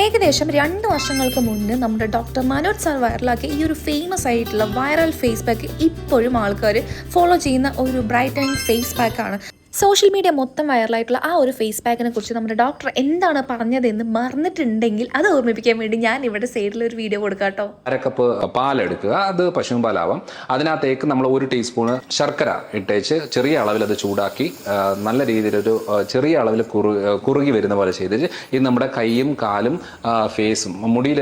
ഏകദേശം 2 വർഷങ്ങൾക്ക് മുന്നേ നമ്മുടെ ഡോക്ടർ മനോജ് സാർ വൈറലാക്കിയ ഈ ഒരു ഫേമസ് ആയിട്ടുള്ള വൈറൽ ഫേസ് പാക്ക് ഇപ്പോഴും ആൾക്കാർ ഫോളോ ചെയ്യുന്ന ഒരു ബ്രൈറ്റനിങ് ഫേസ് പാക്കാണ്. സോഷ്യൽ മീഡിയ മൊത്തം വൈറലായിട്ടുള്ള ആ ഒരു ഫേസ് പാക്കിനെ കുറിച്ച് നമ്മുടെ ഡോക്ടർ എന്താണ് പറഞ്ഞതെന്ന് മറന്നിട്ടുണ്ടെങ്കിൽ അത് ഓർമ്മിപ്പിക്കാൻ വേണ്ടി ഞാൻ ഇവിടെ സൈഡിൽ ഒരു വീഡിയോ കൊടുക്കാം കേട്ടോ. അരക്കപ്പ് പാലെടുക്കുക, അത് പശുവും പാലാവാം. അതിനകത്തേക്ക് നമ്മൾ 1 ടീസ്പൂണ് ശർക്കര ഇട്ടേച്ച് ചെറിയ അളവിൽ അത് ചൂടാക്കി നല്ല രീതിയിലൊരു ചെറിയ അളവിൽ കുറുകി വരുന്ന പോലെ ചെയ്തിട്ട് ഇത് നമ്മുടെ കൈയും കാലും ഫേസും മുടിയിൽ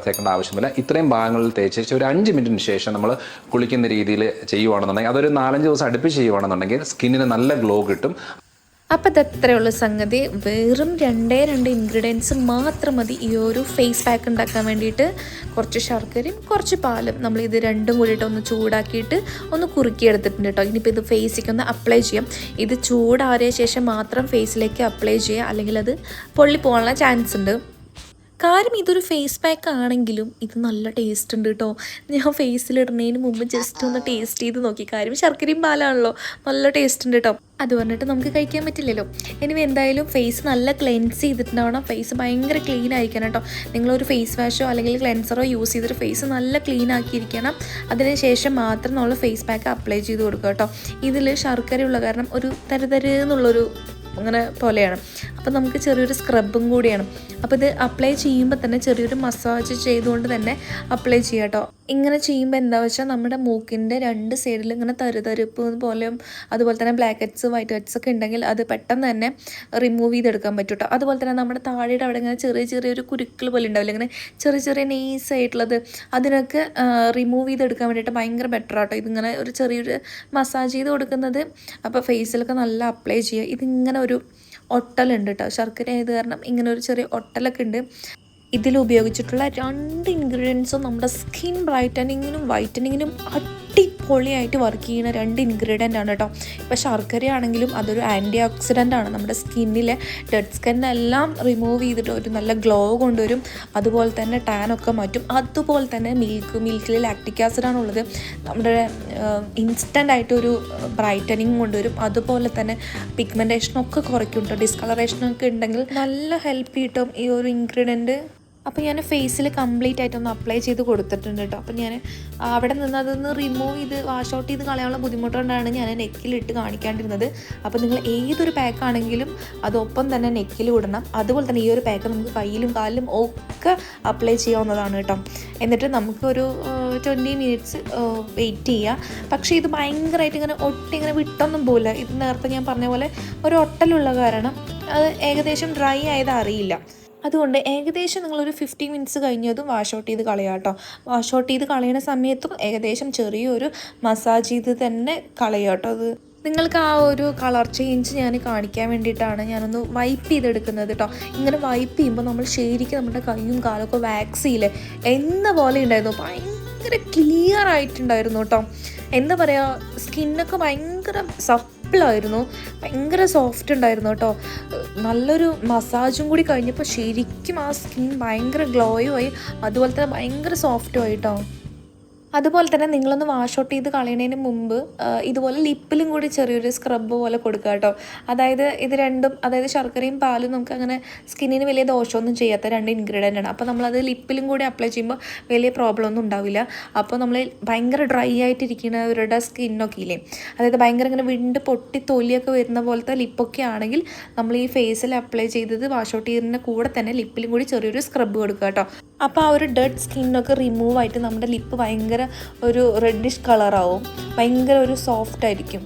തേക്കേണ്ട ആവശ്യമില്ല. ഇത്രയും ഭാഗങ്ങളിൽ തേച്ച് ഒരു 5 മിനിറ്റിന് ശേഷം നമ്മൾ കുളിക്കുന്ന രീതിയിൽ ചെയ്യുവാണെന്നുണ്ടെങ്കിൽ അതൊരു 4-5 ദിവസം അടുപ്പിച്ച് ചെയ്യുവാണെന്നുണ്ടെങ്കിൽ സ്കിന്നിന് നല്ല ഗ്ലോ കിട്ടും. അപ്പം ഇതത്രയുള്ള സംഗതി. വെറും 2 ഇൻഗ്രീഡിയൻസ് മാത്രം മതി ഈ ഒരു ഫേസ് പാക്ക് ഉണ്ടാക്കാൻ വേണ്ടിയിട്ട്. കുറച്ച് ശർക്കരയും കുറച്ച് പാലും നമ്മൾ ഇത് രണ്ടും കൂടിയിട്ട് ഒന്ന് ചൂടാക്കിയിട്ട് ഒന്ന് കുറുക്കിയെടുത്തിട്ടുണ്ട് കേട്ടോ. ഇനിയിപ്പോൾ ഇത് ഫേസിലേക്ക് ഒന്ന് അപ്ലൈ ചെയ്യാം. ഇത് ചൂടാറിയ ശേഷം മാത്രം ഫേസിലേക്ക് അപ്ലൈ ചെയ്യുക, അല്ലെങ്കിൽ അത് പൊള്ളി പോകാനുള്ള ചാൻസ് ഉണ്ട്. കാര്യം ഇതൊരു ഫേസ് പാക്ക് ആണെങ്കിലും ഇത് നല്ല ടേസ്റ്റ് ഉണ്ട് കേട്ടോ. ഞാൻ ഫേസിലിടുന്നതിന് മുമ്പ് ജസ്റ്റ് ഒന്ന് ടേസ്റ്റ് ചെയ്ത് നോക്കി. കാര്യം ശർക്കരയും പാലാണല്ലോ, നല്ല ടേസ്റ്റ് ഉണ്ട് കേട്ടോ. അത് പറഞ്ഞിട്ട് നമുക്ക് കഴിക്കാൻ പറ്റില്ലല്ലോ. ഇനി എന്തായാലും ഫേസ് നല്ല ക്ലെൻസ് ചെയ്തിട്ടുണ്ടാവണം. ഫേസ് ഭയങ്കര ക്ലീൻ ആയിരിക്കണം കേട്ടോ. നിങ്ങളൊരു ഫേസ് വാഷോ അല്ലെങ്കിൽ ക്ലെൻസറോ യൂസ് ചെയ്തിട്ട് ഫേസ് നല്ല ക്ലീൻ ആക്കിയിരിക്കണം. അതിനുശേഷം മാത്രം നമ്മൾ ഫേസ് പാക്ക് അപ്ലൈ ചെയ്ത് കൊടുക്കുക കേട്ടോ. ഇതിൽ ശർക്കരയുള്ള കാരണം ഒരു തരുതരെന്നുള്ളൊരു അങ്ങനെ പോലെയാണ്. അപ്പോൾ നമുക്ക് ചെറിയൊരു സ്ക്രബും കൂടിയാണ്. അപ്പോൾ ഇത് അപ്ലൈ ചെയ്യുമ്പോൾ തന്നെ ചെറിയൊരു മസാജ് ചെയ്തുകൊണ്ട് തന്നെ അപ്ലൈ ചെയ്യുക കേട്ടോ. ഇങ്ങനെ ചെയ്യുമ്പോൾ എന്താ വെച്ചാൽ നമ്മുടെ മൂക്കിൻ്റെ 2 സൈഡിൽ ഇങ്ങനെ തരുതരിപ്പ് പോലെയും അതുപോലെ തന്നെ ബ്ലാക്ക് ഹെഡ്സ് വൈറ്റ് ഹെഡ്സ് ഒക്കെ ഉണ്ടെങ്കിൽ അത് പെട്ടെന്ന് തന്നെ റിമൂവ് ചെയ്തെടുക്കാൻ പറ്റും കേട്ടോ. അതുപോലെ തന്നെ നമ്മുടെ താഴെയുടെ അവിടെ ഇങ്ങനെ ചെറിയൊരു കുരുക്കൾ പോലെ ഉണ്ടാവില്ല, ഇങ്ങനെ ചെറിയ നെയ്സ് ആയിട്ടുള്ളത്, അതിനൊക്കെ റിമൂവ് ചെയ്തെടുക്കാൻ വേണ്ടിയിട്ട് ഭയങ്കര ബെറ്റർ ആട്ടോ ഇതിങ്ങനെ ഒരു ചെറിയൊരു മസാജ് ചെയ്ത് കൊടുക്കുന്നത്. അപ്പോൾ ഫേസിലൊക്കെ നല്ല അപ്ലൈ ചെയ്യുക. ഇതിങ്ങനെ ഒരു ഒട്ടലുണ്ട് കേട്ടോ, ശർക്കര ആയത് കാരണം ഇങ്ങനെ ഒരു ചെറിയ ഒട്ടലൊക്കെ ഉണ്ട്. ഇതിൽ ഉപയോഗിച്ചിട്ടുള്ള 2 ഇൻഗ്രീഡിയൻസും നമ്മുടെ സ്കിൻ ബ്രൈറ്റനിങ്ങിനും വൈറ്റനിങ്ങിനും അടിപൊളിയായിട്ട് വർക്ക് ചെയ്യുന്ന 2 ഇൻഗ്രീഡിയൻ്റ് ആണ് കേട്ടോ. ഇപ്പോൾ ശർക്കരയാണെങ്കിലും അതൊരു ആൻറ്റി ഓക്സിഡൻ്റ് ആണ്. നമ്മുടെ സ്കിന്നിലെ ഡെഡ് സ്കിന്നെല്ലാം റിമൂവ് ചെയ്തിട്ട് ഒരു നല്ല ഗ്ലോ കൊണ്ടുവരും. അതുപോലെ തന്നെ ടാനൊക്കെ മാറ്റും. അതുപോലെ തന്നെ മിൽക്കിൽ ലാക്റ്റിക് ആസിഡാണുള്ളത്. നമ്മുടെ ഇൻസ്റ്റൻ്റ് ആയിട്ടൊരു ബ്രൈറ്റനിങ് കൊണ്ടുവരും. അതുപോലെ തന്നെ പിഗ്മെൻറ്റേഷനൊക്കെ കുറയ്ക്കും കേട്ടോ. ഡിസ്കളറേഷനൊക്കെ ഉണ്ടെങ്കിൽ നല്ല ഹെൽപ്പ് കിട്ടും ഈ ഒരു ഇൻഗ്രീഡിയൻറ്റ്. അപ്പോൾ ഞാൻ ഫേസിൽ കംപ്ലീറ്റ് ആയിട്ടൊന്ന് അപ്ലൈ ചെയ്ത് കൊടുത്തിട്ടുണ്ട് കേട്ടോ. അപ്പോൾ ഞാൻ അവിടെ നിന്ന് അതൊന്ന് റിമൂവ് ചെയ്ത് വാഷ് ഔട്ട് ചെയ്ത് കളയാനുള്ള ബുദ്ധിമുട്ടുകൊണ്ടാണ് ഞാൻ നെക്കിലിട്ട് കാണിക്കാണ്ടിരുന്നത്. അപ്പോൾ നിങ്ങൾ ഏതൊരു പാക്കാണെങ്കിലും അതൊപ്പം തന്നെ നെക്കിൽ ഇടണം. അതുപോലെ തന്നെ ഈ ഒരു പാക്ക് നമുക്ക് കയ്യിലും കാലിലും ഒക്കെ അപ്ലൈ ചെയ്യാവുന്നതാണ് കേട്ടോ. എന്നിട്ട് നമുക്കൊരു 20 മിനിറ്റ്സ് വെയിറ്റ് ചെയ്യുക. പക്ഷേ ഇത് ഭയങ്കരമായിട്ട് ഇങ്ങനെ വിട്ടൊന്നും പോകില്ല. ഇത് നേരത്തെ ഞാൻ പറഞ്ഞ പോലെ ഒരു ഒട്ടലുള്ള കാരണം അത് ഏകദേശം ഡ്രൈ ആയത് അറിയില്ല. അതുകൊണ്ട് ഏകദേശം നിങ്ങളൊരു 15 മിനിറ്റ്സ് കഴിഞ്ഞതും വാഷ് ഔട്ട് ചെയ്ത് കളയുക കേട്ടോ. വാഷ് ഔട്ട് ചെയ്ത് കളയുന്ന സമയത്തും ഏകദേശം ചെറിയൊരു മസാജ് ചെയ്ത് തന്നെ കളയുക കേട്ടോ. അത് നിങ്ങൾക്ക് ആ ഒരു കളർ ചേഞ്ച് ഞാൻ കാണിക്കാൻ വേണ്ടിയിട്ടാണ് ഞാനൊന്ന് വൈപ്പ് ചെയ്തെടുക്കുന്നത് കേട്ടോ. ഇങ്ങനെ വൈപ്പ് ചെയ്യുമ്പോൾ നമ്മൾ ശരിക്കും നമ്മുടെ കൈയും കാലൊക്കെ വാക്സ് ചെയ്യില്ലേ എന്ന പോലെ ഉണ്ടായിരുന്നു. ഭയങ്കര ക്ലിയർ ആയിട്ടുണ്ടായിരുന്നു കേട്ടോ. എന്താ പറയുക, സ്കിന്നൊക്കെ ഭയങ്കര സപ്പിളായിരുന്നു, ഭയങ്കര സോഫ്റ്റ് ഉണ്ടായിരുന്നു കേട്ടോ. നല്ലൊരു മസാജും കൂടി കഴിഞ്ഞപ്പോൾ ശരിക്കും ആ സ്കിൻ ഭയങ്കര ഗ്ലോയും ആയി, അതുപോലെ തന്നെ ഭയങ്കര സോഫ്റ്റും ആയി കേട്ടോ. അതുപോലെ തന്നെ നിങ്ങളൊന്ന് വാഷ് ഔട്ട് ചെയ്ത് കളയുന്നതിന് മുമ്പ് ഇതുപോലെ ലിപ്പിലും കൂടി ചെറിയൊരു സ്ക്രബ് പോലെ കൊടുക്കുക കേട്ടോ. അതായത് ഇത് രണ്ടും, അതായത് ശർക്കരയും പാലും നമുക്ക് അങ്ങനെ സ്കിന്നിന് വലിയ ദോഷമൊന്നും ചെയ്യാത്ത 2 ഇൻഗ്രീഡിയൻ്റ് ആണ്. അപ്പോൾ നമ്മളത് ലിപ്പിലും കൂടി അപ്ലൈ ചെയ്യുമ്പോൾ വലിയ പ്രോബ്ലം ഒന്നും ഉണ്ടാവില്ല. അപ്പോൾ നമ്മൾ ഭയങ്കര ഡ്രൈ ആയിട്ടിരിക്കുന്നവരുടെ സ്കിന്നൊക്കെ ഇല്ലേ, അതായത് ഭയങ്കര ഇങ്ങനെ വിണ്ട് പൊട്ടി തൊലിയൊക്കെ വരുന്ന പോലത്തെ ലിപ്പൊക്കെ ആണെങ്കിൽ നമ്മൾ ഈ ഫേസിൽ അപ്ലൈ ചെയ്തത് വാഷ് ഔട്ട് ചെയ്യുന്നതിൻ്റെ കൂടെ തന്നെ ലിപ്പിലും കൂടി ചെറിയൊരു സ്ക്രബ് കൊടുക്കുക കേട്ടോ. അപ്പോൾ ആ ഒരു ഡെഡ് സ്കിന്നൊക്കെ റിമൂവ് ആയിട്ട് നമ്മുടെ ലിപ്പ് ഭയങ്കര ഒരു റെഡിഷ് കളറാവും, ഭയങ്കര ഒരു സോഫ്റ്റ് ആയിരിക്കും.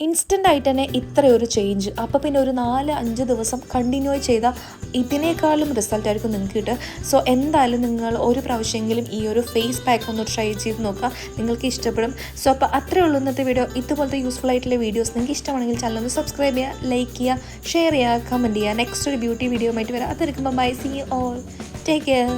ഇൻസ്റ്റൻ്റ് ആയിട്ട് തന്നെ ഇത്രയൊരു ചേഞ്ച്. അപ്പോൾ പിന്നെ ഒരു 4-5 ദിവസം കണ്ടിന്യൂ ചെയ്താൽ ഇതിനേക്കാളും റിസൾട്ട് ആയിരിക്കും നിങ്ങൾക്ക് കിട്ടുക. സോ എന്തായാലും നിങ്ങൾ ഒരു പ്രാവശ്യമെങ്കിലും ഈ ഒരു ഫേസ് പാക്ക് ഒന്ന് ട്രൈ ചെയ്ത് നോക്കുക, നിങ്ങൾക്ക് ഇഷ്ടപ്പെടും. സോ അപ്പോൾ അത്രയേ ഉള്ളൂ ഇന്നത്തെ വീഡിയോ. ഇതുപോലത്തെ യൂസ്ഫുൾ ആയിട്ടുള്ള വീഡിയോസ് നിങ്ങൾക്ക് ഇഷ്ടമാണെങ്കിൽ ചാനൽ ഒന്ന് സബ്സ്ക്രൈബ് ചെയ്യുക, ലൈക്ക് ചെയ്യുക, ഷെയർ ചെയ്യുക, കമൻറ്റ് ചെയ്യുക. നെക്സ്റ്റ് ഒരു ബ്യൂട്ടി വീഡിയോ ആയിട്ട് വരാം. അതെടുക്കുമ്പോൾ bye, see you all, take care.